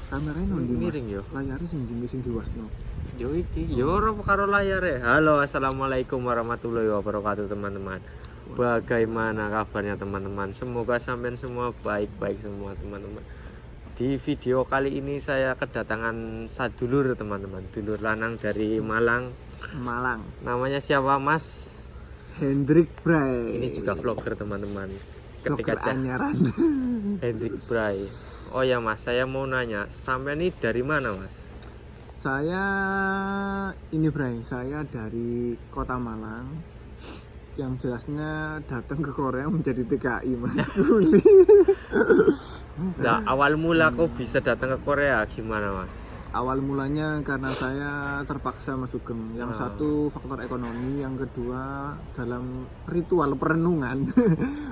Kamerane ndi Miring yo. layare sing ndi sing diwasno. Yo iki, yo ora karo layar. Halo, assalamualaikum warahmatullahi wabarakatuh teman-teman. Bagaimana kabarnya teman-teman? Semoga sampean semua baik-baik semua teman-teman. Di video kali ini saya kedatangan sadulur teman-teman, dulur lanang dari Malang. Namanya siapa Mas? Hendrik Bray. Ini juga vlogger teman-teman. Ketik Vlogger aja anyaran. Hendrik Bray. Oh ya Mas, saya mau nanya, sampean ini dari mana Mas? Saya Bray, saya dari Kota Malang. Yang jelasnya datang ke Korea menjadi TKI Mas. Nah, awal mula kok bisa datang ke Korea gimana Mas? Awal mulanya karena saya terpaksa masuk Sugeng. Yang satu faktor ekonomi, yang kedua dalam ritual perenungan.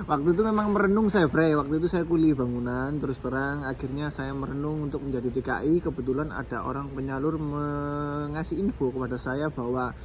Waktu itu memang merenung saya, Bray. Waktu itu saya kuliah bangunan, terus terang akhirnya saya merenung untuk menjadi TKI. Kebetulan ada orang penyalur mengasih info kepada saya bahwa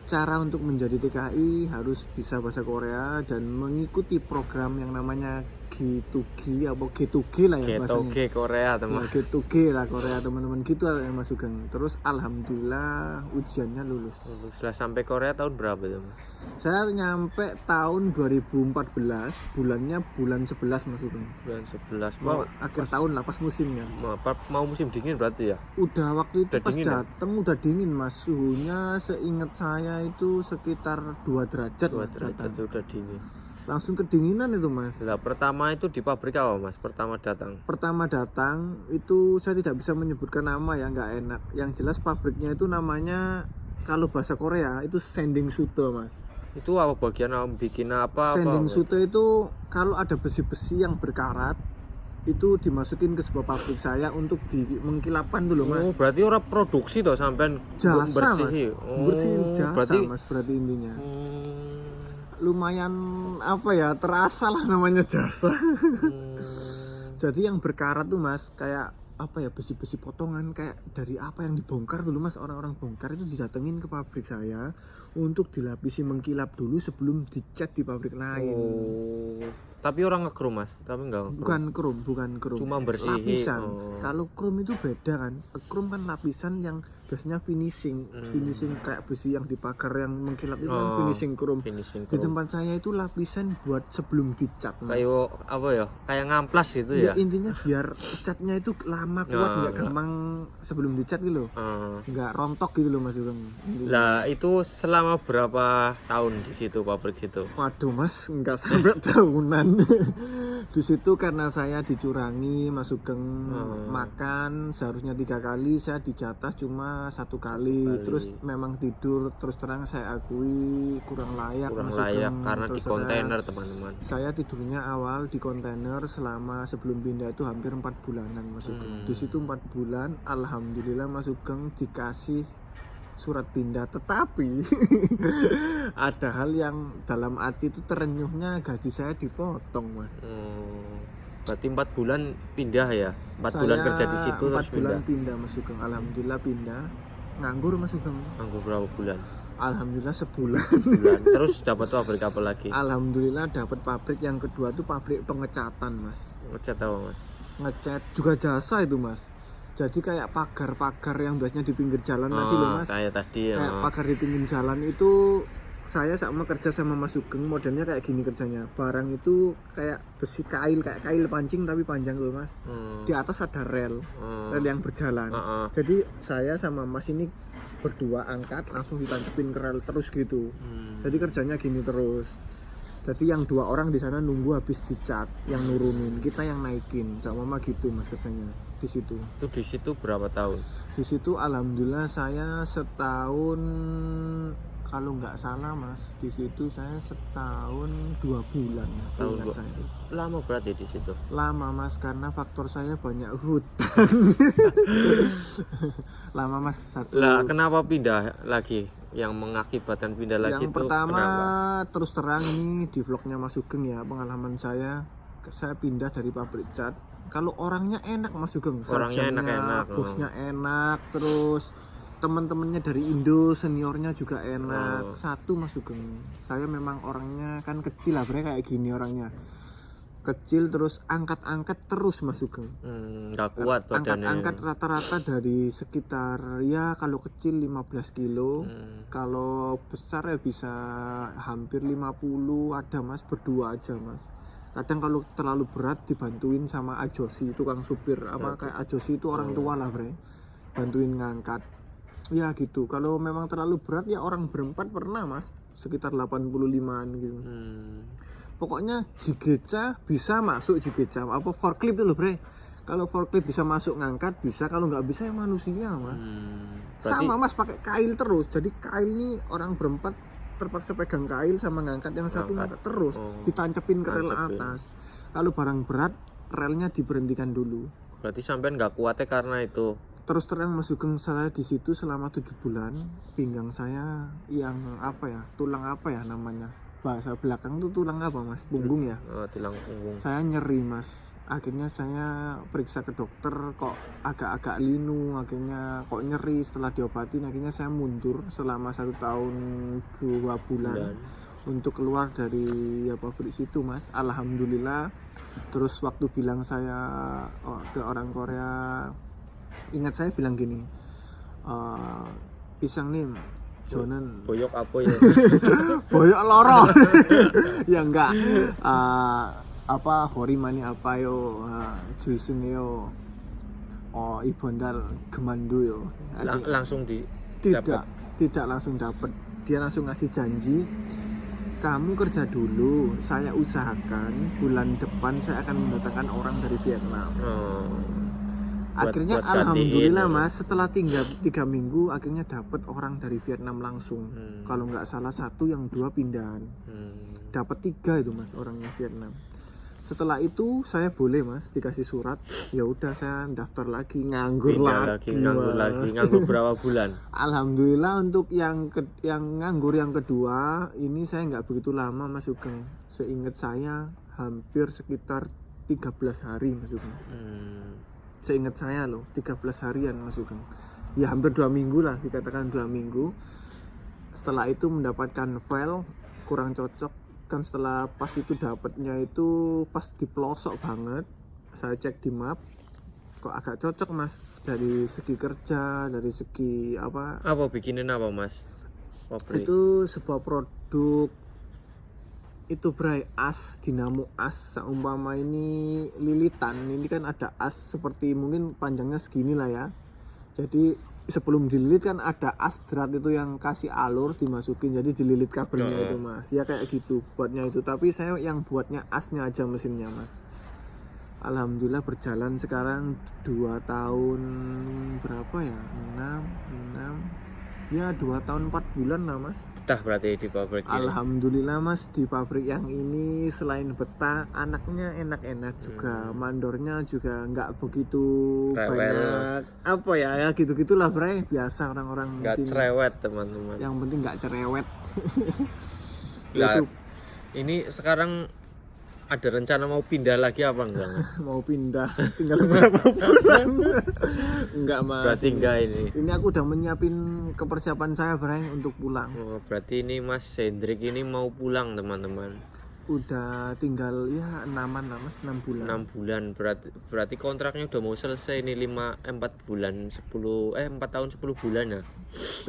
cara untuk menjadi TKI harus bisa bahasa Korea dan mengikuti program yang namanya G2G atau G2G lah ya bahasanya. G2G Korea teman. Ya, G2G lah Korea teman-teman gitu lah yang Mas Sugeng. Terus alhamdulillah ujiannya lulus. Setelah sampai Korea tahun berapa tuh Mas? Saya nyampe tahun 2014, bulannya bulan 11 Mas Sugeng. Bulan 11 Mau akhir tahun lah pas musimnya. Mau musim dingin berarti ya? Udah waktu itu Udah pas dingin, dateng udah dingin Mas. Suhunya seingat saya itu sekitar 2 derajat. 2 Mas, derajat datang. udah dingin. Langsung kedinginan itu Mas. Nah, pertama itu di pabrik apa Mas? Pertama datang itu saya tidak bisa menyebutkan nama ya, nggak enak. Yang jelas pabriknya itu namanya kalau bahasa Korea itu Sending Suto Mas. Itu apa bagian bikin apa? Sending Suto itu kalau ada besi-besi yang berkarat itu dimasukin ke sebuah pabrik saya untuk mengkilapkan dulu Mas. Oh, berarti orang produksi toh sampean Jasa bersih. Mas. Bersihin jasa Mas berarti intinya. Lumayan apa ya, terasa lah namanya jasa. Jadi yang berkarat tuh Mas kayak apa ya, besi-besi potongan kayak dari apa yang dibongkar dulu Mas, orang-orang bongkar itu didatengin ke pabrik saya untuk dilapisi mengkilap dulu sebelum dicat di pabrik lain. Oh, tapi orang ngekrum Mas, tapi enggak ngekrum. Bukan krum. Cuma bersihin. Lapisan. Kalau krum itu beda kan. Krum kan lapisan yang biasanya finishing kayak besi yang dipagar yang mengkilap itu kan finishing krum. Di tempat saya itu lapisan buat sebelum dicat Mas. Kayak apa ya? Kayak ngamplas gitu ya. Intinya biar catnya itu lama kuat, nggak gampang sebelum dicat gitu loh. Nggak rontok gitu loh Mas Sugeng. Lah itu selama berapa tahun di situ pabrik situ? Waduh Mas, nggak sampai tahunan. Di situ karena saya dicurangi Mas Sugeng, makan seharusnya 3 kali, saya dijatah cuma 1 kali. Terus memang tidur, terus terang saya akui kurang layak Mas Sugeng, karena di kontainer teman-teman. Saya tidurnya awal di kontainer selama sebelum pindah itu hampir 4 bulanan Mas Sugeng. Di situ 4 bulan alhamdulillah Mas Sugeng dikasih surat pindah, tetapi ada hal yang dalam hati itu terenyuhnya, gaji saya dipotong Mas. Berarti 4 bulan pindah ya? 4 bulan kerja di situ 4 terus bulan pindah Mas Sugeng. Alhamdulillah pindah. Nganggur Mas Sugeng. Nganggur berapa bulan? Alhamdulillah sebulan. Terus dapat pabrik apa lagi? Alhamdulillah dapat pabrik yang kedua tuh pabrik pengecatan Mas. Ngecat apa Mas? Ngecat juga jasa itu Mas. Jadi kayak pagar-pagar yang biasanya di pinggir jalan tadi loh Mas. Kayak tadi ya. Kayak pagar di pinggir jalan itu saya sama kerja sama Mas Sugeng, modelnya kayak gini kerjanya. Barang itu kayak besi kail, kayak kail pancing tapi panjang loh Mas. Di atas ada rel yang berjalan. Jadi saya sama Mas ini berdua angkat langsung ditancapin ke rel terus gitu. Jadi kerjanya gini terus. Jadi yang 2 orang di sana nunggu habis dicat, yang nurunin, kita yang naikin, sama mama gitu Mas kerjanya di situ. Itu di situ berapa tahun? Di situ alhamdulillah saya setahun, kalau nggak salah Mas, di situ saya setahun 2 bulan. Setahun 2. Lama berarti di situ? Lama Mas, karena faktor saya banyak hutang. Lama Mas. Lah kenapa pindah lagi? Yang mengakibatkan pindah lagi yang itu pertama kenapa? Terus terang nih di vlognya Mas Sugeng ya, pengalaman saya pindah dari pabrik cat. Kalau orangnya enak Mas Sugeng, orangnya enak-enak, bosnya enak, terus teman-temannya dari Indo seniornya juga enak. Satu Mas Sugeng, saya memang orangnya kan kecil lah, kayak gini orangnya. kecil terus angkat-angkat terus Mas Sugeng. Nggak kuat badannya. Angkat-angkat rata-rata dari sekitar ya kalau kecil 15 kilo, kalau besar ya bisa hampir 50 ada Mas, berdua aja Mas. Kadang kalau terlalu berat dibantuin sama Ajosi, tukang supir apa kayak Ajosi itu orang tua lah bre, bantuin ngangkat. Ya gitu. Kalau memang terlalu berat ya orang berempat pernah Mas, sekitar 85an gitu. Pokoknya jigeca bisa masuk jigeca apa forklift itu loh bre. Kalau forklift bisa masuk ngangkat bisa, kalau nggak bisa ya manusia Mas. Berarti... Sama Mas pakai kail terus. Jadi kail ini orang berempat terpaksa pegang kail sama ngangkat, yang satu ngangkat terus, ditancepin ke rel atas. Kalau barang berat relnya diberhentikan dulu. Berarti sampean nggak kuatnya karena itu. Terus terang Mas Sugeng, saya di situ selama 7 bulan pinggang saya yang apa ya, tulang apa ya namanya, bahasa belakang tuh tulang apa Mas, punggung ya, tulang punggung. saya nyeri Mas. Akhirnya saya periksa ke dokter, kok agak-agak linu, akhirnya kok nyeri. Setelah diobatin akhirnya saya mundur selama 1 tahun 2 bulan untuk keluar dari pabrik situ Mas. Alhamdulillah. Terus waktu bilang saya ke orang Korea, ingat saya bilang gini, pisang nih Jonan boyok apa ya? boyok loro. Ya enggak, apa horimani apa yo, juisun yo, ibondal gemandu yo. Langsung di tidak langsung dapat. Dia langsung ngasih janji, kamu kerja dulu, saya usahakan bulan depan saya akan mendatangkan orang dari Vietnam. Akhirnya buat alhamdulillah Mas, setelah tinggal 3 minggu akhirnya dapat orang dari Vietnam langsung. Kalau nggak salah 1 yang 2 pindahan. Dapat 3 itu Mas orangnya Vietnam. Setelah itu saya boleh Mas dikasih surat, ya udah saya daftar lagi, nganggur lagi. Nganggur berapa bulan? Alhamdulillah untuk yang nganggur yang kedua ini saya nggak begitu lama Mas Sugeng. Seingat saya hampir sekitar 13 hari Mas Sugeng. Seingat saya loh 13 harian Mas Sugeng. Ya hampir 2 minggu lah, dikatakan 2 minggu. Setelah itu mendapatkan file kurang cocok. Kan setelah pas itu dapatnya itu pas di pelosok banget. Saya cek di map, kok agak cocok Mas, dari segi kerja, dari segi apa bikinin apa Mas? Pabrik. Itu sebuah produk itu bray, as, dinamo as. Seumpama ini lilitan, ini kan ada as seperti mungkin panjangnya segini lah ya. Jadi sebelum dililit kan ada as drat itu yang kasih alur dimasukin, jadi dililit kabelnya itu Mas. Ya kayak gitu buatnya itu, tapi saya yang buatnya asnya aja mesinnya Mas. Alhamdulillah berjalan sekarang 2 tahun berapa ya, 6 ya 2 tahun 4 bulan lah Mas. Betah berarti di pabrik ini. Alhamdulillah Mas, di pabrik yang ini selain betah, anaknya enak-enak juga, mandornya juga nggak begitu banyak apa ya gitu-gitulah Bray, biasa orang-orang nggak sini. cerewet teman-teman, yang penting nggak cerewet. Itu. Ini sekarang ada rencana mau pindah lagi apa enggak? Mau pindah, tinggal berapa bulan? Enggak Mas. Berarti enggak ini. Ini aku udah menyiapin kepersiapan saya Bray untuk pulang. Berarti ini Mas Hendrik ini mau pulang teman-teman. Udah tinggal ya 6-an lah Mas, 6 bulan. 6 bulan berarti kontraknya udah mau selesai ini 4 bulan 4 tahun 10 bulan ya.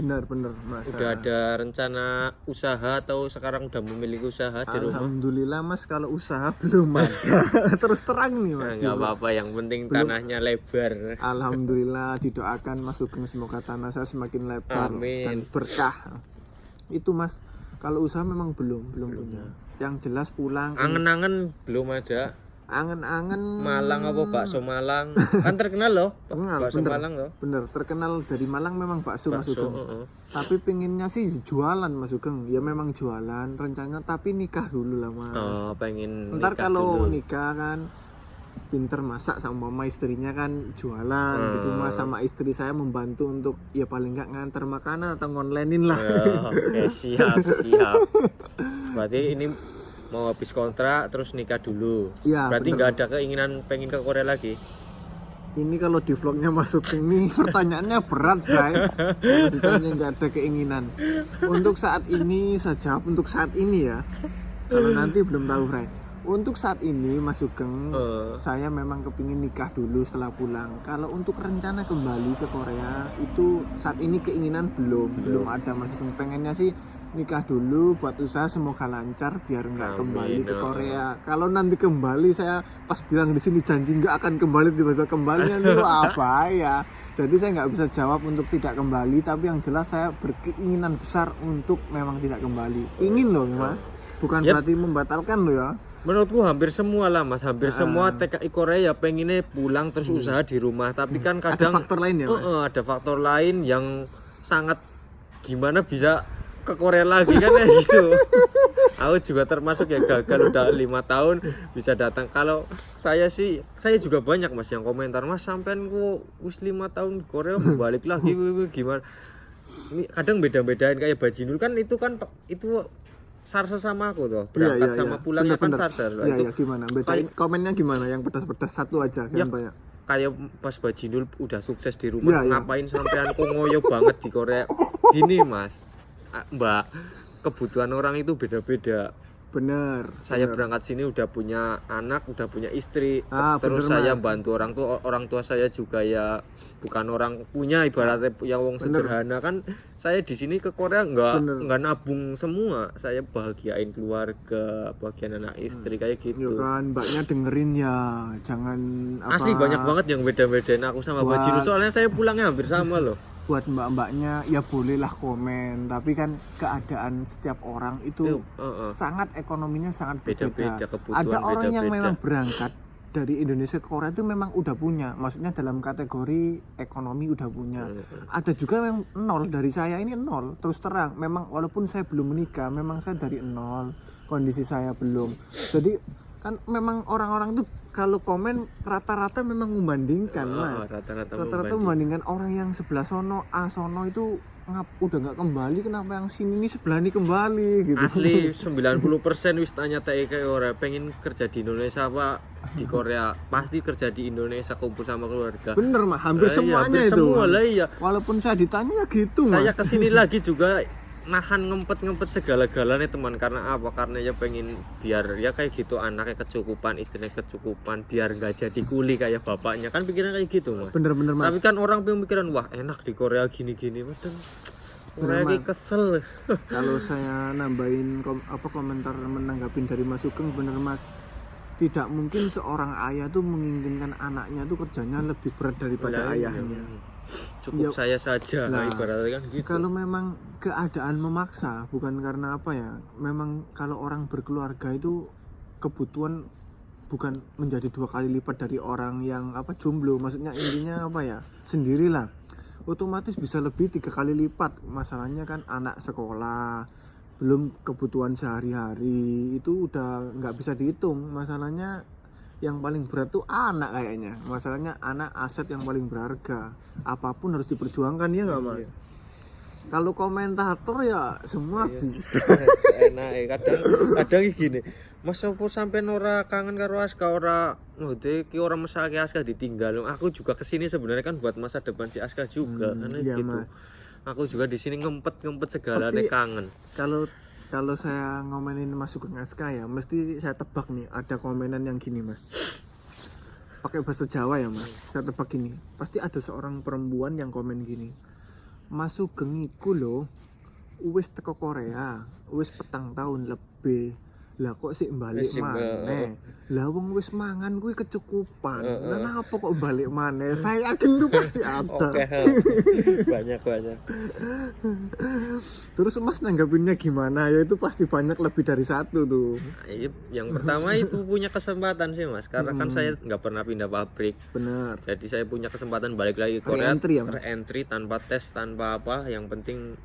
Benar Mas. Udah ada rencana usaha atau sekarang udah memiliki usaha di rumah? Alhamdulillah Mas, kalau usaha belum ada. Terus terang nih Mas. Enggak apa-apa, yang penting tanahnya lebar. Alhamdulillah, didoakan Mas Sugeng semoga tanah saya semakin lebar. Amin. Dan berkah. Itu Mas, kalau usaha memang belum punya. Yang jelas pulang. Angen-angen belum ada. Angen-angen Malang apa bakso Malang? Kan terkenal loh. Bakso bener, Malang loh. Bener, terkenal dari Malang memang bakso Mas Sugeng. Tapi pengennya sih jualan Mas Sugeng. Ya memang jualan rencananya, tapi nikah dulu lah Mas. Pengen ntar kalau dulu. nikah kan pinter masak sama mama, istrinya kan jualan gitu Mas, sama istri saya membantu untuk ya paling nggak nganter makanan atau ngonlinein lah. Oke, siap. Berarti ini mau habis kontrak terus nikah dulu. Ya, berarti bener. nggak ada keinginan pengen ke Korea lagi? Ini kalau di vlognya Mas Sugeng nih pertanyaannya berat Bray. Ditanya nggak ada keinginan. Untuk saat ini saya jawab untuk saat ini ya. Kalau nanti belum tahu Bray. Untuk saat ini Mas Sugeng, Eh. saya memang kepingin nikah dulu setelah pulang. Kalau untuk rencana kembali ke Korea itu saat ini keinginan belum ada Mas Sugeng. Pengennya sih nikah dulu buat usaha, semoga lancar biar nggak Amin, kembali ke oh. Korea. Kalau nanti kembali saya pas bilang di sini janji nggak akan kembali, tiba-tiba kembali nanti apa ya. Jadi saya nggak bisa jawab untuk tidak kembali, tapi yang jelas saya berkeinginan besar untuk memang tidak kembali. Ingin loh Mas, bukan Yap. berarti membatalkan loh ya. Menurutku hampir semua lah Mas, hampir semua TKI Korea pengennya pulang terus usaha di rumah, tapi kan Ada kadang faktor lain ya Mas? ada faktor lain yang sangat gimana bisa ke Korea lagi kan ya gitu. Aku juga termasuk ya gagal udah 5 tahun bisa datang. Kalau saya sih, saya juga banyak Mas yang komentar, Mas sampean ku wis 5 tahun di Korea balik lagi gimana. Ini kadang beda-bedain kayak Bajinul kan itu sarsa sama aku tuh, berangkat sama pulangnya kan sarsa. Iya, Itu gimana? Bedain komennya gimana? Yang pedas-pedas satu aja Ya, kan banyak. kayak pas Bajinul udah sukses di rumah, Iya. ngapain sampean kok ngoyo banget di Korea. Gini Mas, Mbak, kebutuhan orang itu beda-beda. Bener. Saya bener. berangkat sini udah punya anak, udah punya istri, terus bener, saya Mas. bantu orang tua saya juga ya bukan orang punya, ibaratnya yang wong Bener. sederhana kan. Saya di sini ke Korea Bener. nggak nabung semua, saya bahagiain keluarga, bagian anak istri kayak Ya gitu. kan, mbaknya dengerin ya, jangan apa. Asli banyak banget yang beda-bedain aku sama Wah. Bajinu, soalnya saya pulangnya hampir sama loh. Buat mbak-mbaknya ya bolehlah komen, tapi kan keadaan setiap orang itu sangat ekonominya sangat Beda-beda, berbeda. kebutuhan Ada orang yang beda-beda. memang berangkat dari Indonesia ke Korea itu memang udah punya, maksudnya dalam kategori ekonomi udah punya. Ada juga yang nol, dari saya ini nol, terus terang. Memang walaupun saya belum menikah, memang saya dari nol, kondisi saya belum. Jadi kan memang orang-orang tuh kalau komen rata-rata memang membandingkan Mas. Rata-rata membandingkan orang yang sebelah sono, sono itu udah nggak kembali, kenapa yang sini nih sebelah ini kembali gitu. Asli 90% wis tanya kayak orang pengen kerja di Indonesia apa di Korea, pasti kerja di Indonesia kumpul sama keluarga. Bener Mas, hampir semuanya hampir itu. semua lah iya. Walaupun saya ditanya ya gitu Mas. Saya kesini lagi juga nahan ngempet segala-galanya teman, karena apa? Karena ya pengen biar ya kayak gitu anaknya kecukupan, istrinya kecukupan, biar nggak jadi kuli kayak bapaknya, kan pikiran kayak gitu Mas. Bener-bener Mas. Tapi kan orang pemikiran wah enak di Korea gini-gini, padahal Korea Mas. ini kesel. Kalau saya nambahin komentar menanggapin dari Mas Sugeng, bener Mas. Tidak mungkin seorang ayah tuh menginginkan anaknya tuh kerjanya lebih berat daripada ayahnya. Cukup saya saja, ibaratnya kan gitu. Kalau memang keadaan memaksa, bukan karena apa ya, memang kalau orang berkeluarga itu kebutuhan bukan menjadi 2 kali lipat dari orang yang jomblo, maksudnya intinya apa ya, sendirilah, otomatis bisa lebih 3 kali lipat. Masalahnya kan anak sekolah, belum kebutuhan sehari-hari, itu udah nggak bisa dihitung. Masalahnya yang paling berat tuh anak kayaknya. Masalahnya anak aset yang paling berharga. Apapun harus diperjuangkan ya nggak Mas? Kalau komentator ya semua bisa. Enak kadang gini. Mas opo sampean ora kangen karo Aska, ora ki ora mesake Aska ditinggal. Aku juga kesini sebenarnya kan buat masa depan si Aska juga, kan iya, gitu. Mas. Aku juga di sini ngempet segalanya kangen. Kalau saya ngomenin Mas Sugeng Aska ya, mesti saya tebak nih ada komenan yang gini Mas. Pakai bahasa Jawa ya Mas. Saya tebak gini, pasti ada seorang perempuan yang komen gini. Mas Sugeng iku lho wis teko Korea, wis 4 tahun lebih. Lah kok sik balik maneh. Lah wong wis mangan kuwi kecukupan. Lah napa kok balik maneh? Saya yakin tuh pasti ada. Oke. Banyak. Terus Mas nanggapinnya gimana? Ya itu pasti banyak lebih dari satu tuh. Yang pertama itu punya kesempatan sih Mas, karena kan saya nggak pernah pindah pabrik. Bener. Jadi saya punya kesempatan balik lagi ke Korea, Re-entry ya, Mas? re-entry tanpa tes, tanpa apa, yang penting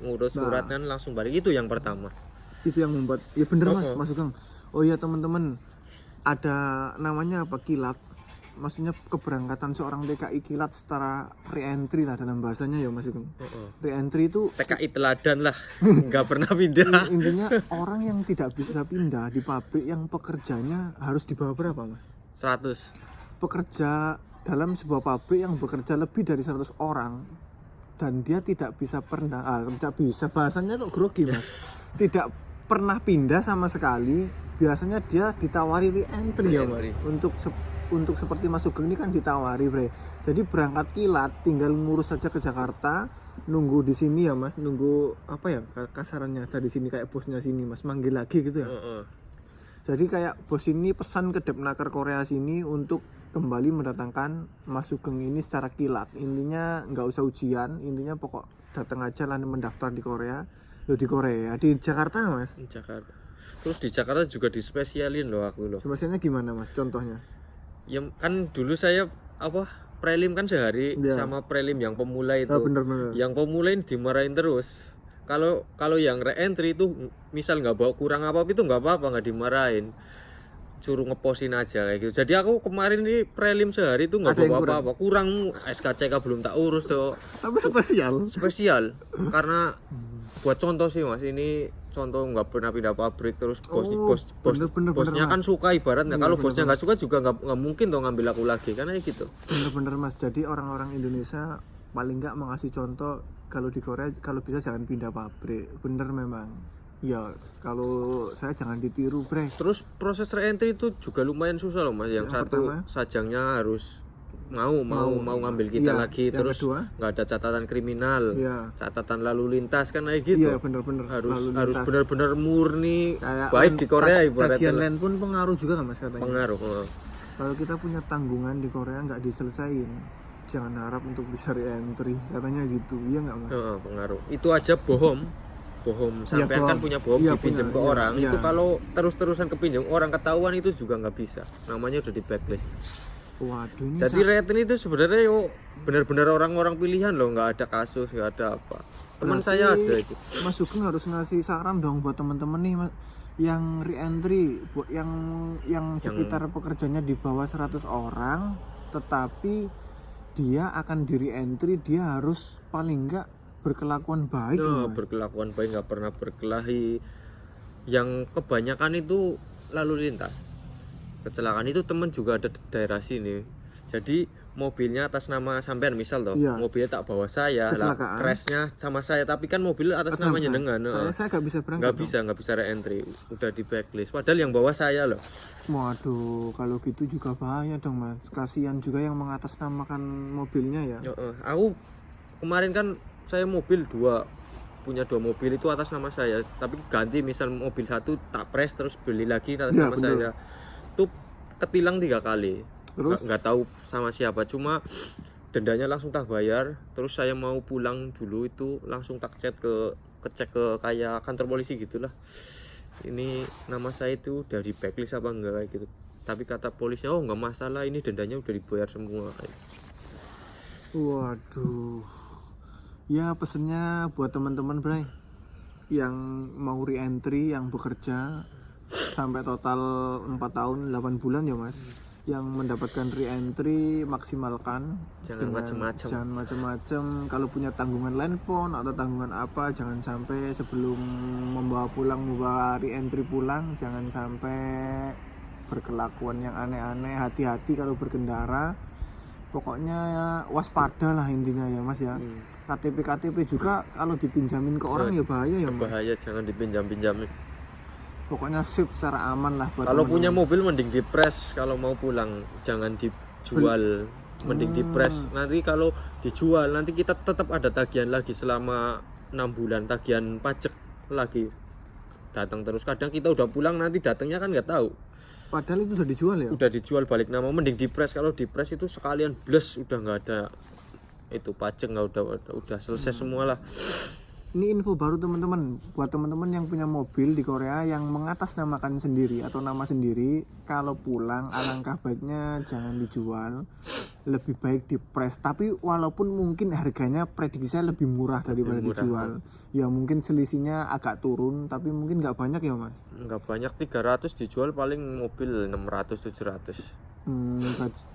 ngurus surat kan langsung balik, itu yang pertama. Itu yang membuat ya bener Mas Sugeng. Oh iya teman-teman, ada namanya apa, kilat, maksudnya keberangkatan seorang TKI kilat secara re-entry lah dalam bahasanya ya Mas Sugeng. Re-entry itu TKI teladan lah, nggak pernah pindah. intinya orang yang tidak bisa pindah di pabrik yang pekerjanya harus di bawah berapa Mas? 100. Pekerja dalam sebuah pabrik yang bekerja lebih dari 100 orang dan dia tidak bisa bahasanya kok grogi Mas. Tidak pernah pindah sama sekali biasanya dia ditawari re-entry ya Mas. Re-entry. Untuk seperti Mas Sugeng ini kan ditawari, Bre. Jadi berangkat kilat tinggal ngurus saja ke Jakarta, nunggu di sini ya Mas, nunggu apa ya kasarannya dari sini kayak bosnya sini Mas, manggil lagi gitu ya. Jadi kayak bos ini pesan ke Depnaker Korea sini untuk kembali mendatangkan Mas Sugeng ini secara kilat. Intinya nggak usah ujian, intinya pokok datang aja lah mendaftar di Korea. Loh di Korea, di Jakarta Mas. Di Jakarta. Terus di Jakarta juga dispesialin loh aku loh. Spesialnya gimana Mas? Contohnya? Ya kan dulu saya prelim kan sehari Ya. sama prelim yang pemula itu. Bener-bener. Yang pemula ini dimarahin terus. Kalau yang re-entry itu misal nggak bawa kurang apa itu nggak apa-apa, nggak dimarahin, suruh ngepostin aja kayak gitu. Jadi aku kemarin ini prelim sehari itu nggak Ada yang bawa apa-apa, kurang SKCK belum tak urus tuh. Tapi spesial. Karena buat contoh sih Mas, ini contoh nggak pernah pindah pabrik terus bener, bosnya Mas. kan suka ibaratnya. Iya, Kalau bener, bosnya nggak suka juga nggak mungkin tuh ngambil aku lagi karena gitu. Bener-bener Mas. Jadi orang-orang Indonesia paling nggak mengasih contoh kalau di Korea kalau bisa jangan pindah pabrik. Bener memang. Ya kalau saya jangan ditiru, Bre. Terus proses re-entry itu juga lumayan susah loh Mas. Yang satu pertama, sajangnya harus mau ngambil kita iya, lagi, yang terus kedua, nggak ada catatan kriminal, iya. catatan lalu lintas kan kayak gitu. Iya bener-bener. Harus benar-benar murni Kayak baik di Korea ibaratnya. Tagihan lain pun pengaruh juga kan Mas katanya. Pengaruh. Kalau kita punya tanggungan di Korea nggak diselesain, jangan harap untuk bisa re-entry katanya gitu. Iya nggak Mas? Pengaruh. Itu aja bohong sampean kan punya bohong Iya, dipinjam punya, ke iya, orang. iya. Itu kalau terus-terusan kepinjam orang ketahuan itu juga nggak bisa. Namanya udah di blacklist. Waduh ini Jadi re-entry itu sebenarnya benar-benar orang-orang pilihan loh, nggak ada kasus, nggak ada apa. Teman Berarti saya ada itu. Mas Sugeng harus ngasih saran dong buat teman-teman nih Mas, yang re-entry, yang sekitar pekerjanya di bawah 100 orang, tetapi dia akan di re-entry, dia harus paling enggak berkelakuan baik loh, Mas. Berkelakuan baik, nggak pernah berkelahi. Yang kebanyakan itu lalu lintas. Kecelakaan itu temen juga ada di daerah sini. Jadi mobilnya atas nama sampean misal toh, Iya. mobilnya tak bawa saya, lah Kecelakaan. crashnya sama saya, tapi kan mobil atas namanya dengan. Saya nggak bisa berangkat. Nggak bisa re-entry, udah di blacklist. Padahal yang bawa saya loh. Waduh, kalau gitu juga bahaya dong Mas. Kasihan juga yang mengatasnamakan mobilnya ya. Aku kemarin kan saya punya dua mobil itu atas nama saya, tapi ganti misal mobil satu tak press terus beli lagi atas Ya, nama bener. saya. Itu ketilang 3 kali. Terus? Nggak tahu sama siapa, cuma dendanya langsung tak bayar. Terus saya mau pulang dulu itu langsung tak cek ke kayak kantor polisi gitulah. Ini nama saya itu udah di blacklist apa enggak kayak gitu. Tapi kata polisi, oh nggak masalah, ini dendanya udah dibayar semua. Waduh. Ya pesennya buat teman-teman Bray yang mau re-entry, yang bekerja sampai total 4 tahun 8 bulan ya Mas, yang mendapatkan re-entry maksimalkan. Jangan macem-macem. Jangan macam-macam. Kalau punya tanggungan landphone atau tanggungan apa, jangan sampai sebelum membawa re-entry pulang, jangan sampai berkelakuan yang aneh-aneh. Hati-hati kalau berkendara. Pokoknya ya, waspada lah intinya ya Mas ya. KTP juga kalau dipinjamin ke orang ya bahaya ya Mas. Bahaya, jangan dipinjam-pinjamin. Pokoknya sip secara aman lah buat Kalau teman-teman. punya mobil mending dipres, kalau mau pulang jangan dijual. Mending dipres. Nanti kalau dijual nanti kita tetap ada tagihan lagi selama 6 bulan, tagihan pajak lagi. Datang terus, kadang kita udah pulang nanti datangnya kan nggak tahu. Padahal itu udah dijual ya. Udah dijual balik nama, mending dipres. Kalau dipres itu sekalian bless, udah nggak ada itu pajak, nggak udah selesai semua lah. Ini info baru teman-teman, buat teman-teman yang punya mobil di Korea yang mengatasnamakan sendiri atau nama sendiri, kalau pulang alangkah baiknya jangan dijual, lebih baik dipres. Tapi walaupun mungkin harganya prediksi saya lebih murah daripada dijual, ya mungkin selisihnya agak turun, tapi mungkin nggak banyak ya Mas. Nggak banyak, 300 dijual paling mobil 600-700.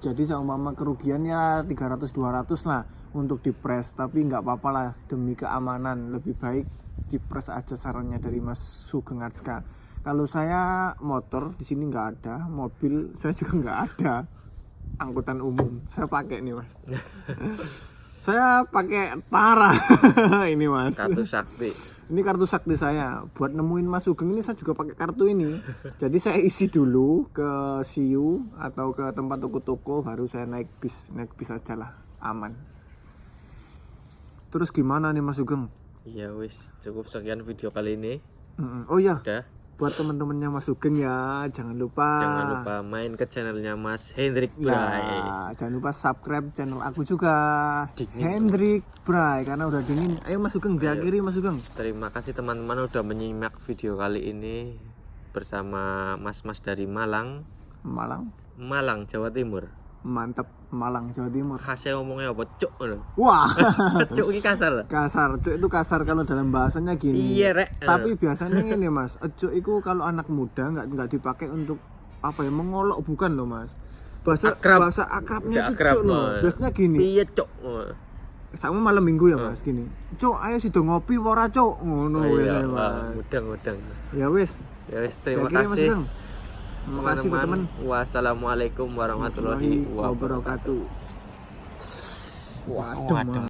Jadi seumpama kerugian ya 300-200 lah untuk dipres, tapi nggak apa-apa lah demi keamanan, lebih baik dipres aja sarannya dari Mas Sugeng Atska. Kalau saya motor di sini nggak ada, mobil saya juga nggak ada, angkutan umum saya pakai nih Mas. Saya pakai Tara ini Mas. Kartu sakti. Ini kartu sakti saya. Buat nemuin Mas Sugeng ini saya juga pakai kartu ini. Jadi saya isi dulu ke Siu atau ke tempat toko-toko, baru saya naik bis aja lah, aman. Terus gimana nih Mas Sugeng? Ya wis, cukup sekian video kali ini. Oh iya, Udah. buat teman-temannya Mas Sugeng ya, jangan lupa Main ke channelnya Mas Hendrik ya, Bray. jangan lupa subscribe channel aku juga, Dingin. Hendrik Bray, karena udah dingin. Ayo Mas Sugeng, diakhiri Mas Sugeng. Terima kasih teman-teman udah menyimak video kali ini bersama mas-mas dari Malang, Jawa Timur. Mantap, Malang Jawa Timur. Khasnya ngomongnya apa? Cuk. Wah, Cuk ini kasar. kasar. Cuk itu kasar kalau dalam bahasanya gini. Iya, Rek. Tapi biasanya ini Mas, cuk itu kalau anak muda nggak dipakai untuk apa ya, mengolok, bukan loh Mas. Bahasa akrabnya Udah itu akrab, cuk loh. Mas. Biasanya gini. Iya, Cuk. Sama malam minggu ya Mas gini. Cuk, ayo sido ngopi ora cuk. Ngono iya, biasanya Mas. mudeng. Ya wis. Ya wis, terima Diakhiri, Mas kasih. Sugeng. Terima kasih teman-teman. Wassalamualaikum warahmatullahi wabarakatuh. Waduh.